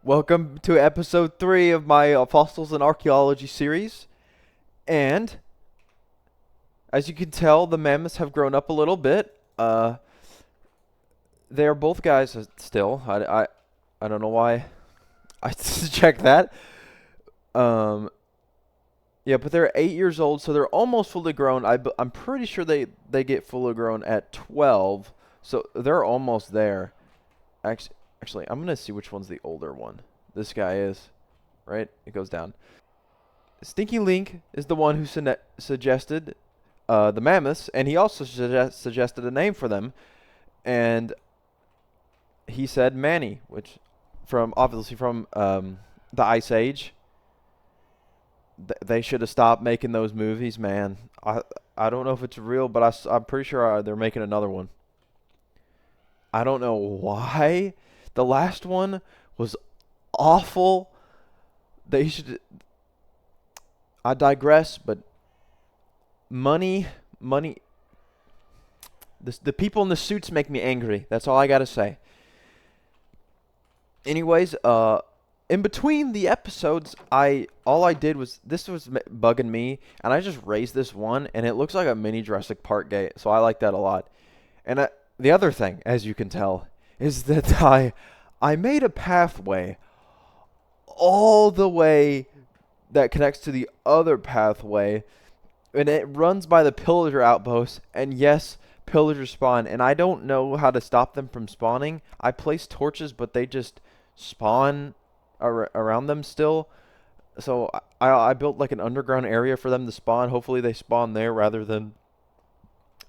Welcome to episode 3 of my Fossils and Archaeology series. And as you can tell, the mammoths have grown up a little bit. They are both guys still. I don't know why I checked that. Um, yeah, but they're 8 years old, so they're almost fully grown. I'm pretty sure they get fully grown at 12, so they're almost there. Actually, I'm gonna see which one's the older one. This guy is, right? It goes down. Stinky Link is the one who suggested the mammoths, and he also suggested a name for them, and he said Manny, which obviously from the Ice Age. They should have stopped making those movies, man. I don't know if it's real, but I'm pretty sure they're making another one. I don't know why. The last one was awful. They should. I digress, but money. The people in the suits make me angry. That's all I gotta say. Anyways, in between the episodes, all I did was this was bugging me, and I just raised this one, and it looks like a mini Jurassic Park gate, so I like that a lot. And the other thing, as you can tell, is that I made a pathway all the way that connects to the other pathway, and it runs by the pillager outpost. And yes, pillagers spawn, and I don't know how to stop them from spawning. I place torches, but they just spawn around them still. So I built like an underground area for them to spawn. Hopefully they spawn there rather than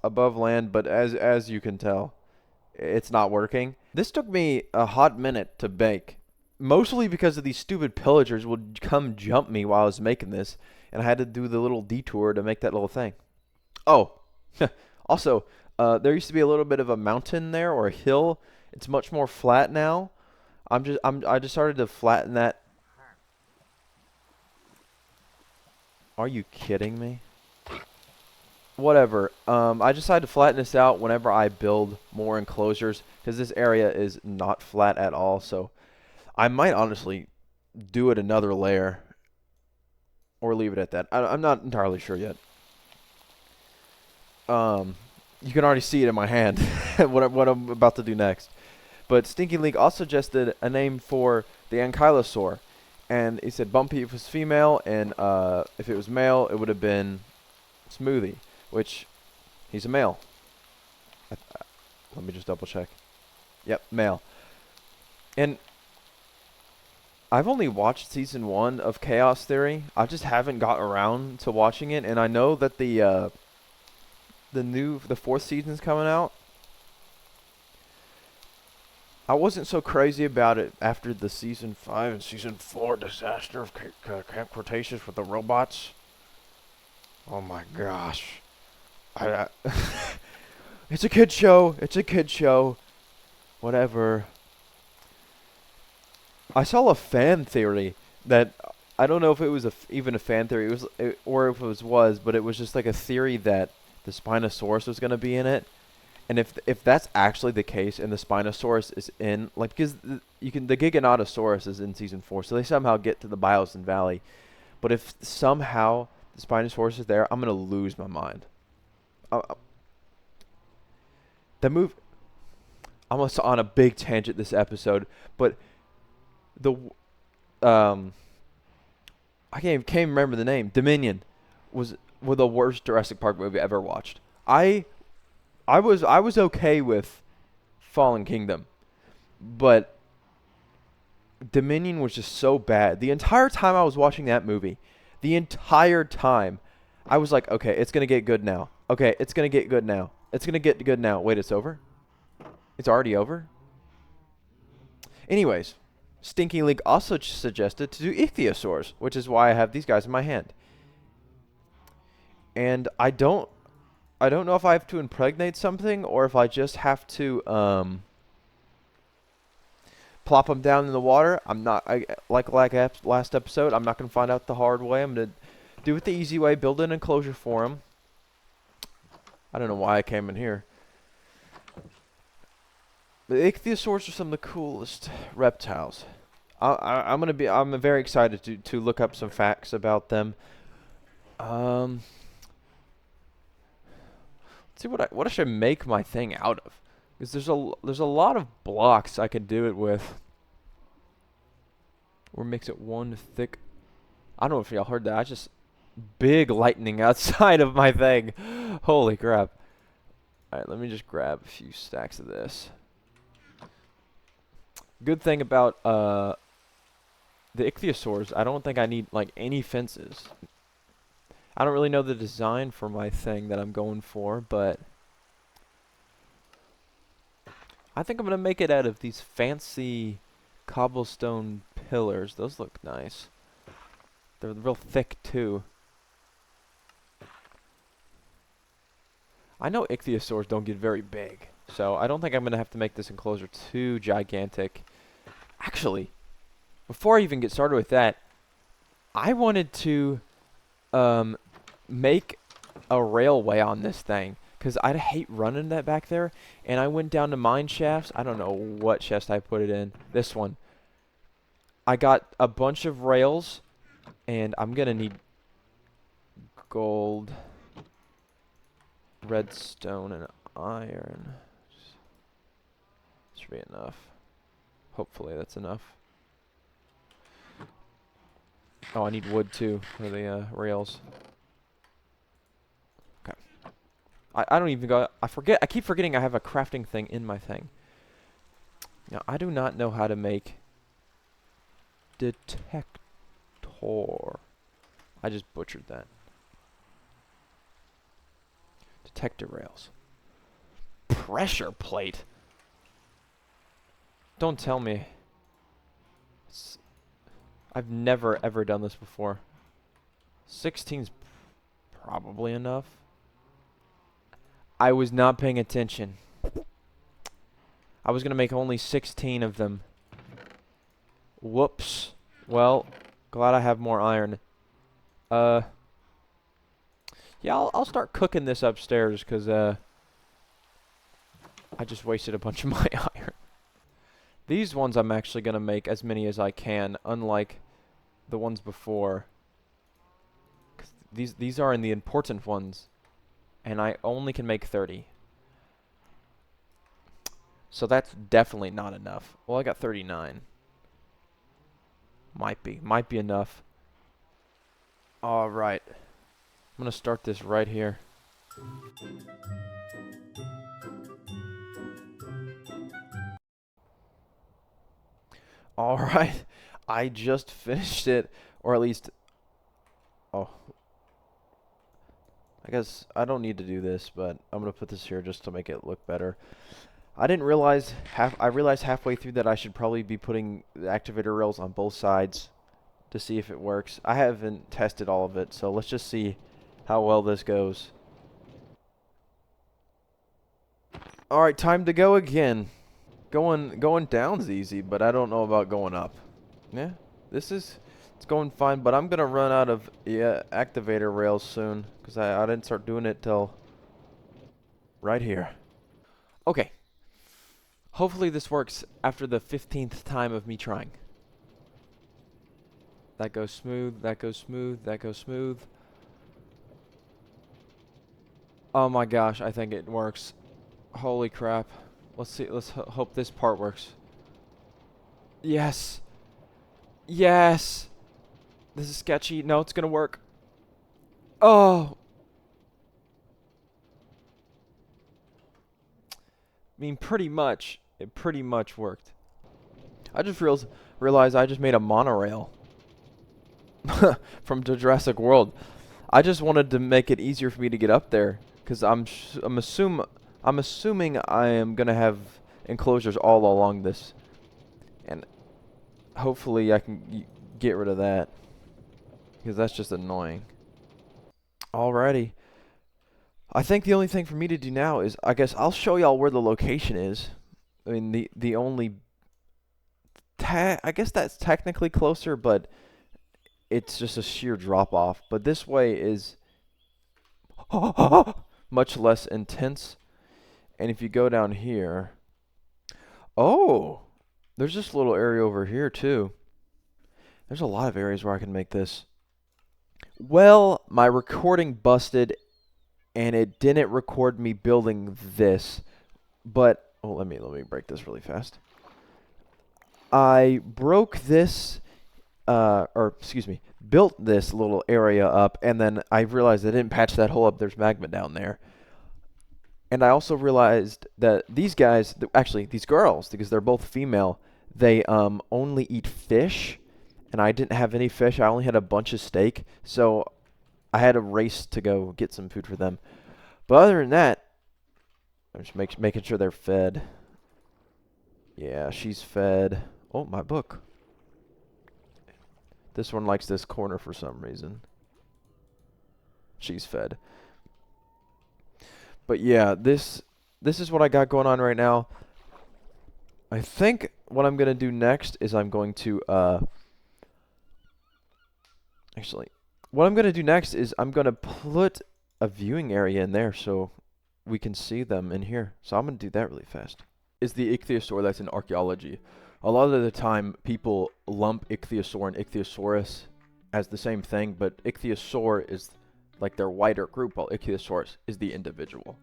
above land, but as you can tell, it's not working. This took me a hot minute to bake, mostly because of these stupid pillagers would come jump me while I was making this, and I had to do the little detour to make that little thing. Oh, also, there used to be a little bit of a mountain there, or a hill. It's much more flat now. I just started to flatten that. Are you kidding me? Whatever. I decided to flatten this out whenever I build more enclosures, because this area is not flat at all. So I might honestly do it another layer or leave it at that. I'm not entirely sure yet. You can already see it in my hand what I'm about to do next. But Stinky Link also suggested a name for the enclosure, and he said Bumpy if it was female, and if it was male, it would have been Smoothie, which he's a male. Let me just double check. Yep, male. And I've only watched season 1 of Chaos Theory. I just haven't got around to watching it, and I know that the fourth season's coming out. I wasn't so crazy about it after the season 5 and season 4 disaster of Camp Cretaceous with the robots. Oh my gosh. It's a kid show. It's a kid show. Whatever. I saw a fan theory that I don't know if it was even a fan theory. Or if it was, but it was just like a theory that the Spinosaurus was going to be in it. And if that's actually the case, and the Spinosaurus is in, like, because the Giganotosaurus is in season 4, so they somehow get to the Biosyn Valley. But if somehow the Spinosaurus is there, I'm gonna lose my mind. The move. I'm almost on a big tangent this episode, but I can't even remember the name. Dominion was the worst Jurassic Park movie I ever watched. I was okay with Fallen Kingdom, but Dominion was just so bad. The entire time I was watching that movie, the entire time, I was like, okay, it's gonna get good now. Okay, it's gonna get good now. It's gonna get good now. Wait, it's over? It's already over? Anyways, Stinky Link also suggested to do ichthyosaurus, which is why I have these guys in my hand. And I don't know if I have to impregnate something or if I just have to plop them down in the water. I'm not like last episode. I'm not gonna find out the hard way. I'm gonna do it the easy way. Build an enclosure for them. I don't know why I came in here. The ichthyosaurs are some of the coolest reptiles. I'm very excited to look up some facts about them. Um, let's see what I should make my thing out of. Because there's a lot of blocks I could do it with. Or mix it one thick. I don't know if y'all heard that. I just big lightning outside of my thing. Holy crap. Alright, let me just grab a few stacks of this. Good thing about the ichthyosaurs, I don't think I need like any fences. I don't really know the design for my thing that I'm going for, but I think I'm gonna make it out of these fancy cobblestone pillars. Those look nice. They're real thick too. I know ichthyosaurs don't get very big, so I don't think I'm gonna have to make this enclosure too gigantic. Actually, before I even get started with that, I wanted to make a railway on this thing, because I'd hate running that back there. And I went down to mine shafts. I don't know what chest I put it in. This one. I got a bunch of rails, and I'm gonna need gold, redstone, and iron. Should be enough. Hopefully that's enough. Oh, I need wood too for the rails. Okay. I don't even go. I keep forgetting I have a crafting thing in my thing. Now, I do not know how to make detector. I just butchered that. Detector rails. Pressure plate. Don't tell me. I've never ever done this before. 16's probably enough. I was not paying attention. I was gonna make only 16 of them. Whoops. Well, glad I have more iron. Yeah, I'll start cooking this upstairs, because I just wasted a bunch of my iron. These ones I'm actually gonna make as many as I can, unlike the ones before. 'Cause these are in the important ones, and I only can make 30. So that's definitely not enough. Well, I got 39. Might be enough. All right. I'm gonna start this right here. All right. I just finished it, or at least, oh, I guess I don't need to do this, but I'm gonna put this here just to make it look better. I didn't realize I realized halfway through that I should probably be putting the activator rails on both sides to see if it works. I haven't tested all of it, so let's just see how well this goes. All right, time to go again. Going down's easy, but I don't know about going up. Yeah, it's going fine, but I'm gonna run out of activator rails soon, because I didn't start doing it till right here. Okay. Hopefully this works after the 15th time of me trying. That goes smooth, that goes smooth, that goes smooth. Oh my gosh, I think it works. Holy crap. Let's see, let's hope this part works. Yes. Yes. This is sketchy. No, it's gonna work. Oh. I mean, pretty much. It pretty much worked. I just realized I just made a monorail. From the Jurassic World. I just wanted to make it easier for me to get up there, because I'm assuming I am gonna have enclosures all along this, and hopefully I can get rid of that, because that's just annoying. Alrighty. I think the only thing for me to do now is, I guess I'll show y'all where the location is. I mean, the only I guess that's technically closer, but it's just a sheer drop off. But this way is much less intense. And if you go down here, oh, there's this little area over here too. There's a lot of areas where I can make this. Well, my recording busted and it didn't record me building this. But oh, let me break this really fast. I broke this or excuse me, built this little area up, and then I realized I didn't patch that hole up. There's magma down there. And I also realized that these guys, actually these girls, because they're both female, they only eat fish, and I didn't have any fish. I only had a bunch of steak, so I had a race to go get some food for them. But other than that, I'm just making sure they're fed. Yeah, she's fed. Oh, my book. This one likes this corner for some reason. She's fed. But yeah, this is what I got going on right now. I think what I'm going to do next is I'm going to actually what I'm going to do next is I'm going to put a viewing area in there so we can see them in here. So I'm going to do that really fast. Is the ichthyosaur that's in archaeology. A lot of the time people lump ichthyosaur and ichthyosaurus as the same thing, but ichthyosaur is like their wider group, while ichthyosaurus is the individual.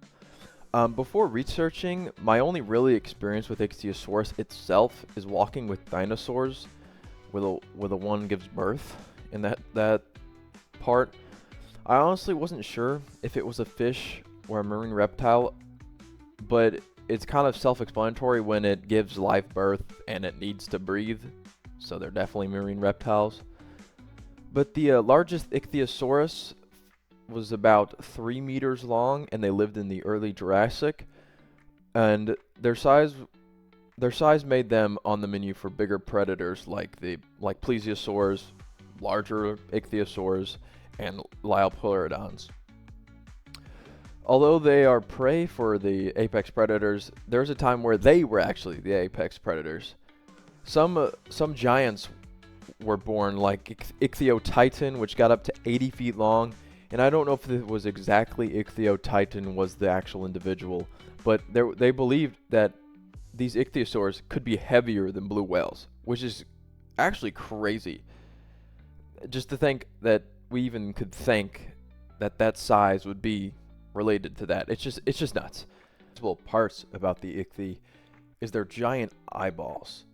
Before researching, my only really experience with ichthyosaurus itself is walking with dinosaurs, where the one gives birth in that part. I honestly wasn't sure if it was a fish or a marine reptile, but it's kind of self-explanatory when it gives live birth and it needs to breathe, so they're definitely marine reptiles. But the largest ichthyosaurus was about 3 meters long, and they lived in the early Jurassic, and their size made them on the menu for bigger predators like plesiosaurs, larger ichthyosaurs, and liopleurodons. Although they are prey for the apex predators, there's a time where they were actually the apex predators. Some giants were born, like Ichthyotitan, which got up to 80 feet long. And I don't know if it was exactly Ichthyotitan was the actual individual, but they believed that these ichthyosaurs could be heavier than blue whales, which is actually crazy. Just to think that we even could think that size would be related to that. It's just nuts. Parts about the ichthy is their giant eyeballs.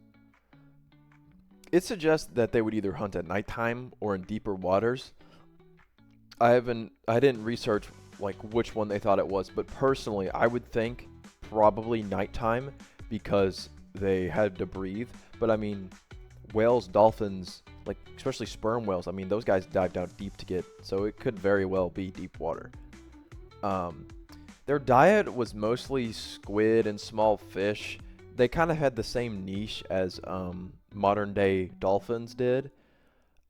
It suggests that they would either hunt at nighttime or in deeper waters. I didn't research like which one they thought it was, but personally I would think probably nighttime because they had to breathe. But I mean, whales, dolphins, like especially sperm whales, I mean those guys dive down deep to get, so it could very well be deep water. Their diet was mostly squid and small fish. They kind of had the same niche as modern day dolphins did.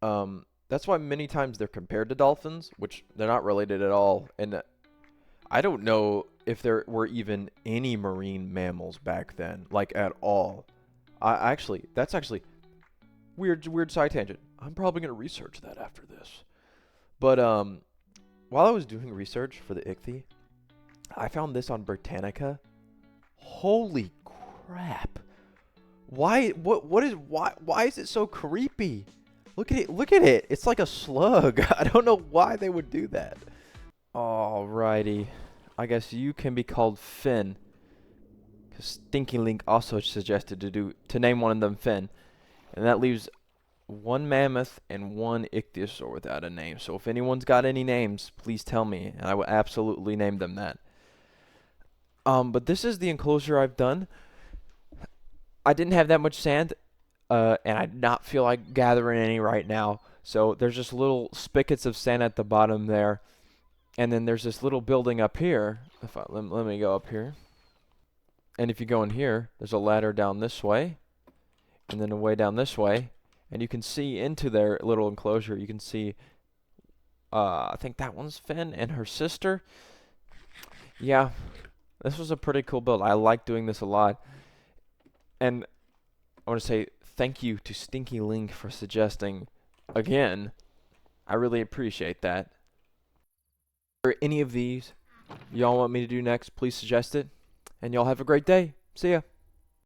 That's why many times they're compared to dolphins, which they're not related at all. And I don't know if there were even any marine mammals back then, like at all. That's actually weird side tangent. I'm probably gonna research that after this. But while I was doing research for the ichthy, I found this on Britannica. Holy crap! Why is it so creepy? Look at it. It's like a slug. I don't know why they would do that. Alrighty. I guess you can be called Finn. Because Stinky Link also suggested to name one of them Finn. And that leaves one mammoth and one ichthyosaur without a name. So if anyone's got any names, please tell me, and I will absolutely name them that. But this is the enclosure I've done. I didn't have that much sand, and I do not feel like gathering any right now. So there's just little spigots of sand at the bottom there, and then there's this little building up here. Let me go up here. And if you go in here, there's a ladder down this way, and then a way down this way. And you can see into their little enclosure. You can see, I think that one's Finn and her sister. Yeah, this was a pretty cool build. I like doing this a lot. And I want to say thank you to Stinky Link for suggesting again. I really appreciate that. Or any of these y'all want me to do next, please suggest it. And y'all have a great day. See ya.